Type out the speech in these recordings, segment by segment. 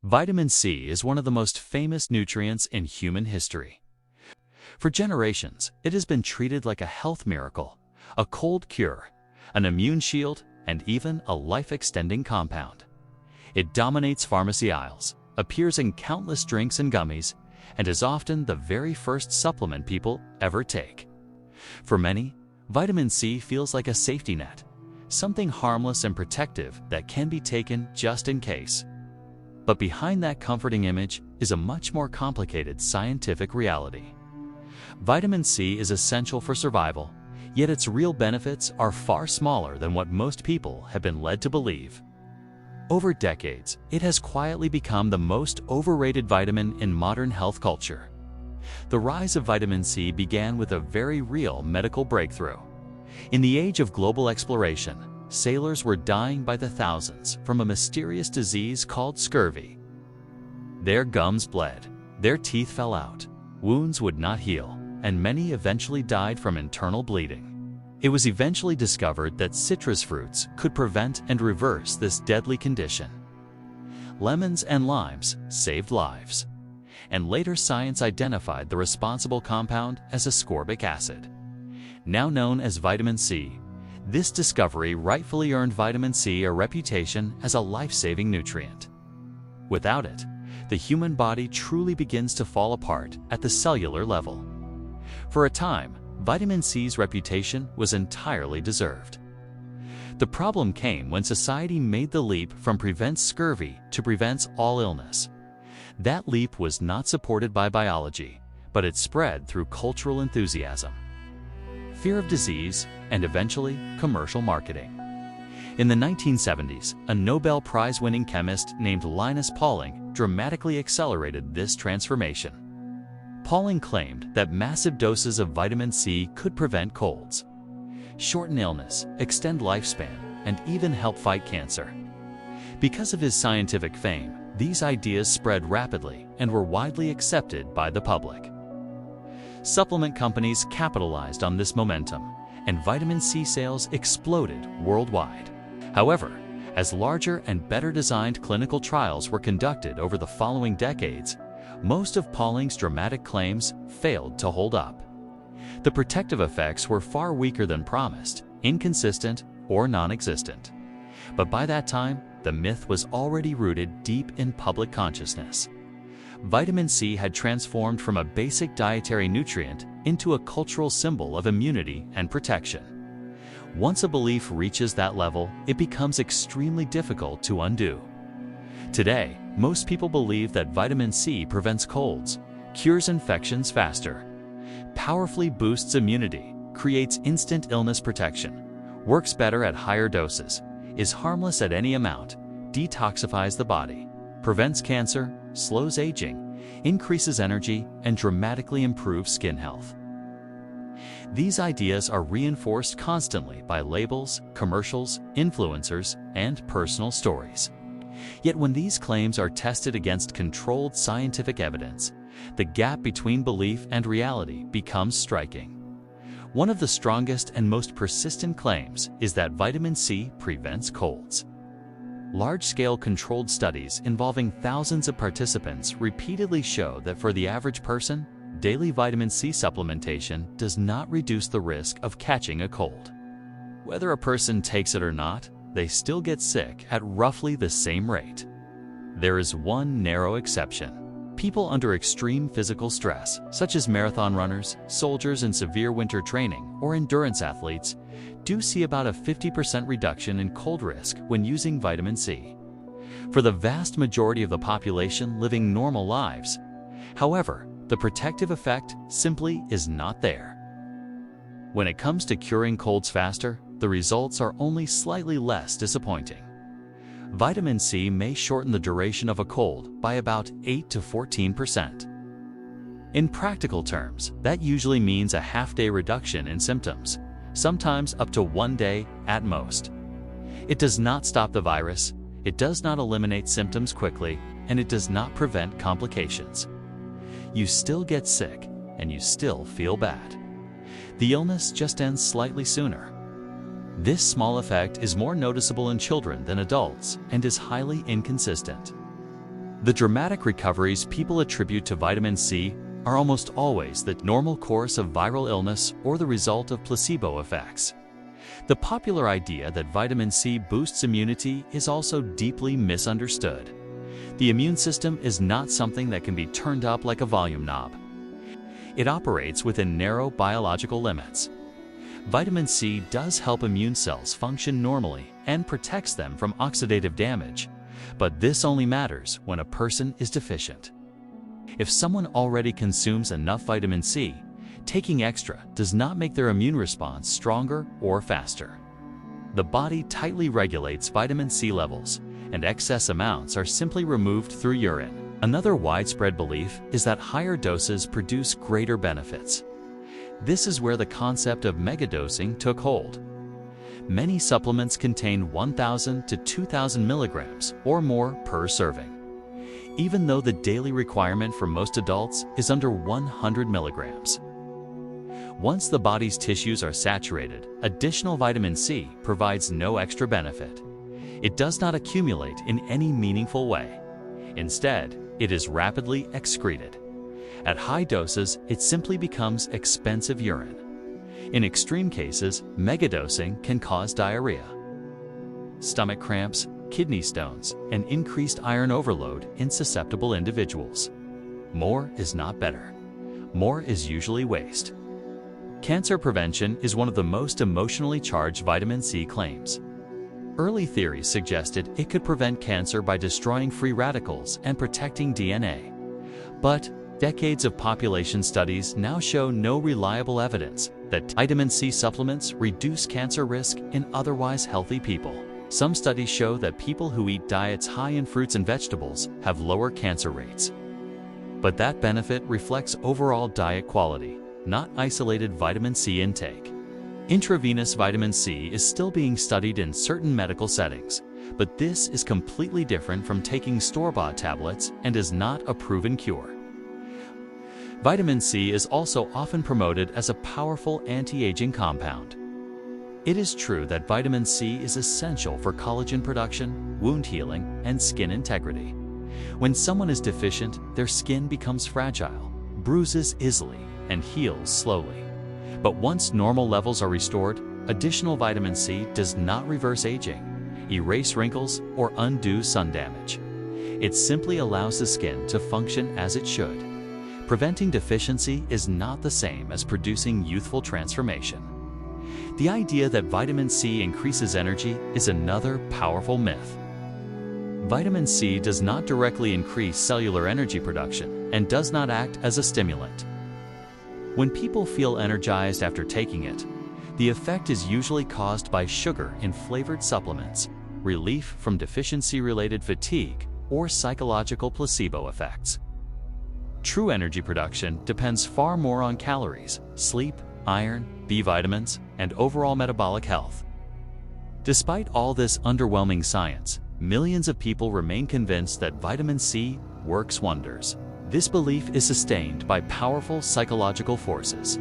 Vitamin C is one of the most famous nutrients in human history. For generations, it has been treated like a health miracle, a cold cure, an immune shield, and even a life-extending compound. It dominates pharmacy aisles, appears in countless drinks and gummies, and is often the very first supplement people ever take. For many, vitamin C feels like a safety net, something harmless and protective that can be taken just in case. But behind that comforting image is a much more complicated scientific reality. Vitamin C is essential for survival, yet its real benefits are far smaller than what most people have been led to believe. Over decades, it has quietly become the most overrated vitamin in modern health culture. The rise of vitamin C began with a very real medical breakthrough. In the age of global exploration, sailors were dying by the thousands from a mysterious disease called scurvy. Their gums bled, their teeth fell out, wounds would not heal, and many eventually died from internal bleeding. It was eventually discovered that citrus fruits could prevent and reverse this deadly condition. Lemons and limes saved lives, and later science identified the responsible compound as ascorbic acid. Now known as vitamin C, this discovery rightfully earned vitamin C a reputation as a life-saving nutrient. Without it, the human body truly begins to fall apart at the cellular level. For a time, vitamin C's reputation was entirely deserved. The problem came when society made the leap from prevents scurvy to prevents all illness. That leap was not supported by biology, but it spread through cultural enthusiasm, fear of disease, and eventually commercial marketing. In the 1970s, a Nobel Prize-winning chemist named Linus Pauling dramatically accelerated this transformation. Pauling claimed that massive doses of vitamin C could prevent colds, shorten illness, extend lifespan, and even help fight cancer. Because of his scientific fame, these ideas spread rapidly and were widely accepted by the public. Supplement companies capitalized on this momentum, and vitamin C sales exploded worldwide. However, as larger and better designed clinical trials were conducted over the following decades, most of Pauling's dramatic claims failed to hold up. The protective effects were far weaker than promised, inconsistent, or non-existent. But by that time, the myth was already rooted deep in public consciousness. Vitamin C had transformed from a basic dietary nutrient into a cultural symbol of immunity and protection. Once a belief reaches that level, it becomes extremely difficult to undo. Today, most people believe that vitamin C prevents colds, cures infections faster, powerfully boosts immunity, creates instant illness protection, works better at higher doses, is harmless at any amount, detoxifies the body, prevents cancer, slows aging, increases energy, and dramatically improves skin health. These ideas are reinforced constantly by labels, commercials, influencers, and personal stories. Yet when these claims are tested against controlled scientific evidence, the gap between belief and reality becomes striking. One of the strongest and most persistent claims is that vitamin C prevents colds. Large-scale controlled studies involving thousands of participants repeatedly show that for the average person, daily vitamin C supplementation does not reduce the risk of catching a cold. Whether a person takes it or not, they still get sick at roughly the same rate. There is one narrow exception. People under extreme physical stress, such as marathon runners, soldiers in severe winter training, or endurance athletes, do see about a 50% reduction in cold risk when using vitamin C. For the vast majority of the population living normal lives, however, the protective effect simply is not there. When it comes to curing colds faster, the results are only slightly less disappointing. Vitamin C may shorten the duration of a cold by about 8 to 14%. In practical terms, that usually means a half-day reduction in symptoms, sometimes up to 1 day at most. It does not stop the virus, it does not eliminate symptoms quickly, and it does not prevent complications. You still get sick, and you still feel bad. The illness just ends slightly sooner. This small effect is more noticeable in children than adults and is highly inconsistent. The dramatic recoveries people attribute to vitamin C are almost always the normal course of viral illness or the result of placebo effects. The popular idea that vitamin C boosts immunity is also deeply misunderstood. The immune system is not something that can be turned up like a volume knob. It operates within narrow biological limits. Vitamin C does help immune cells function normally and protects them from oxidative damage, but this only matters when a person is deficient. If someone already consumes enough vitamin C, taking extra does not make their immune response stronger or faster. The body tightly regulates vitamin C levels, and excess amounts are simply removed through urine. Another widespread belief is that higher doses produce greater benefits. This is where the concept of megadosing took hold. Many supplements contain 1,000 to 2,000 milligrams or more per serving, even though the daily requirement for most adults is under 100 milligrams. Once the body's tissues are saturated, additional vitamin C provides no extra benefit. It does not accumulate in any meaningful way. Instead, it is rapidly excreted. At high doses, it simply becomes expensive urine. In extreme cases, megadosing can cause diarrhea, stomach cramps, kidney stones, and increased iron overload in susceptible individuals. More is not better. More is usually waste. Cancer prevention is one of the most emotionally charged vitamin C claims. Early theories suggested it could prevent cancer by destroying free radicals and protecting DNA. But decades of population studies now show no reliable evidence that vitamin C supplements reduce cancer risk in otherwise healthy people. Some studies show that people who eat diets high in fruits and vegetables have lower cancer rates. But that benefit reflects overall diet quality, not isolated vitamin C intake. Intravenous vitamin C is still being studied in certain medical settings, but this is completely different from taking store-bought tablets and is not a proven cure. Vitamin C is also often promoted as a powerful anti-aging compound. It is true that vitamin C is essential for collagen production, wound healing, and skin integrity. When someone is deficient, their skin becomes fragile, bruises easily, and heals slowly. But once normal levels are restored, additional vitamin C does not reverse aging, erase wrinkles, or undo sun damage. It simply allows the skin to function as it should. Preventing deficiency is not the same as producing youthful transformation. The idea that vitamin C increases energy is another powerful myth. Vitamin C does not directly increase cellular energy production and does not act as a stimulant. When people feel energized after taking it, the effect is usually caused by sugar in flavored supplements, relief from deficiency-related fatigue, or psychological placebo effects. True energy production depends far more on calories, sleep, iron, B vitamins, and overall metabolic health. Despite all this underwhelming science, millions of people remain convinced that vitamin C works wonders. This belief is sustained by powerful psychological forces.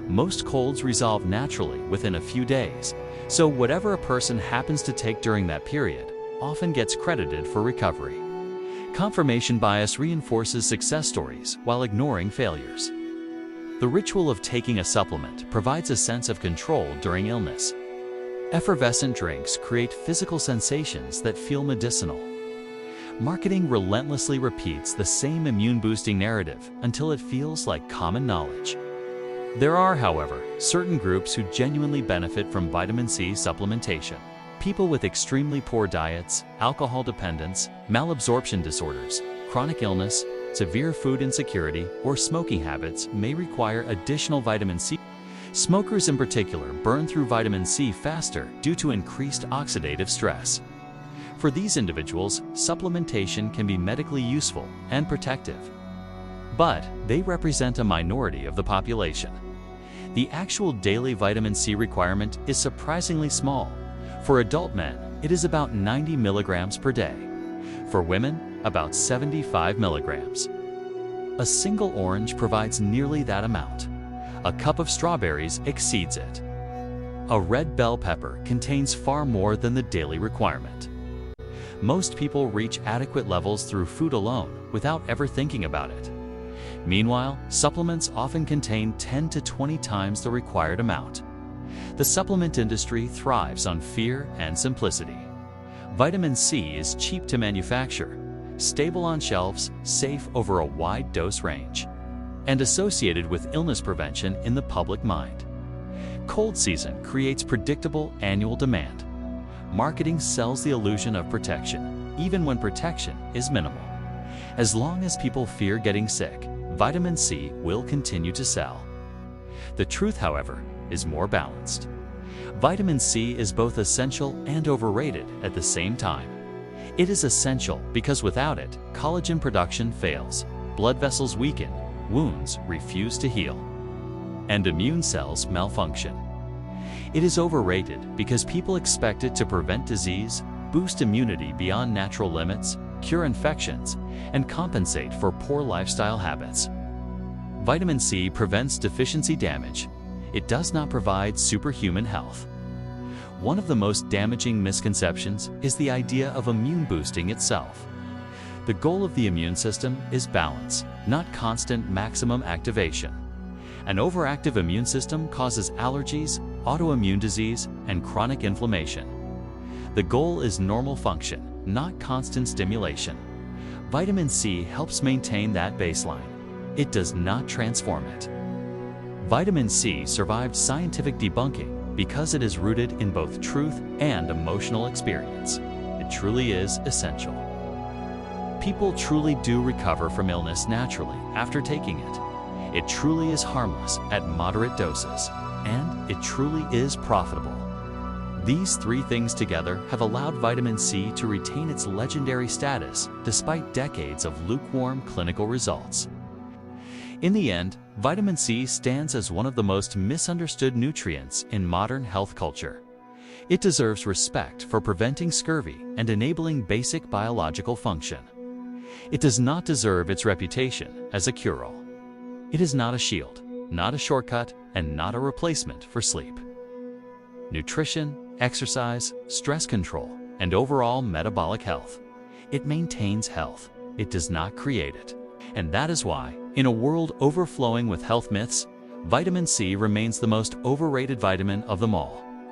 Most colds resolve naturally within a few days, so whatever a person happens to take during that period often gets credited for recovery. Confirmation bias reinforces success stories while ignoring failures. The ritual of taking a supplement provides a sense of control during illness. Effervescent drinks create physical sensations that feel medicinal. Marketing relentlessly repeats the same immune-boosting narrative until it feels like common knowledge. There are, however, certain groups who genuinely benefit from vitamin C supplementation. People with extremely poor diets, alcohol dependence, malabsorption disorders, chronic illness, severe food insecurity, or smoking habits may require additional vitamin C. Smokers in particular burn through vitamin C faster due to increased oxidative stress. For these individuals, supplementation can be medically useful and protective. But they represent a minority of the population. The actual daily vitamin C requirement is surprisingly small. For adult men, it is about 90 milligrams per day. For women, about 75 milligrams. A single orange provides nearly that amount. A cup of strawberries exceeds it. A red bell pepper contains far more than the daily requirement. Most people reach adequate levels through food alone without ever thinking about it. Meanwhile, supplements often contain 10 to 20 times the required amount. The supplement industry thrives on fear and simplicity. Vitamin C is cheap to manufacture, stable on shelves, safe over a wide dose range, and associated with illness prevention in the public mind. Cold season creates predictable annual demand. Marketing sells the illusion of protection, even when protection is minimal. As long as people fear getting sick, vitamin C will continue to sell. The truth, however, is more balanced. Vitamin C is both essential and overrated at the same time. It is essential because without it, collagen production fails, blood vessels weaken, wounds refuse to heal, and immune cells malfunction. It is overrated because people expect it to prevent disease, boost immunity beyond natural limits, cure infections, and compensate for poor lifestyle habits. Vitamin C prevents deficiency damage. It does not provide superhuman health. One of the most damaging misconceptions is the idea of immune boosting itself. The goal of the immune system is balance, not constant maximum activation. An overactive immune system causes allergies, autoimmune disease, and chronic inflammation. The goal is normal function, not constant stimulation. Vitamin C helps maintain that baseline. It does not transform it. Vitamin C survived scientific debunking because it is rooted in both truth and emotional experience. It truly is essential. People truly do recover from illness naturally after taking it. It truly is harmless at moderate doses, and it truly is profitable. These three things together have allowed vitamin C to retain its legendary status despite decades of lukewarm clinical results. In the end, vitamin C stands as one of the most misunderstood nutrients in modern health culture. It deserves respect for preventing scurvy and enabling basic biological function. It does not deserve its reputation as a cure-all. It is not a shield, not a shortcut, and not a replacement for sleep. Nutrition, exercise, stress control, and overall metabolic health. It maintains health. It does not create it. And that is why, in a world overflowing with health myths, vitamin C remains the most overrated vitamin of them all.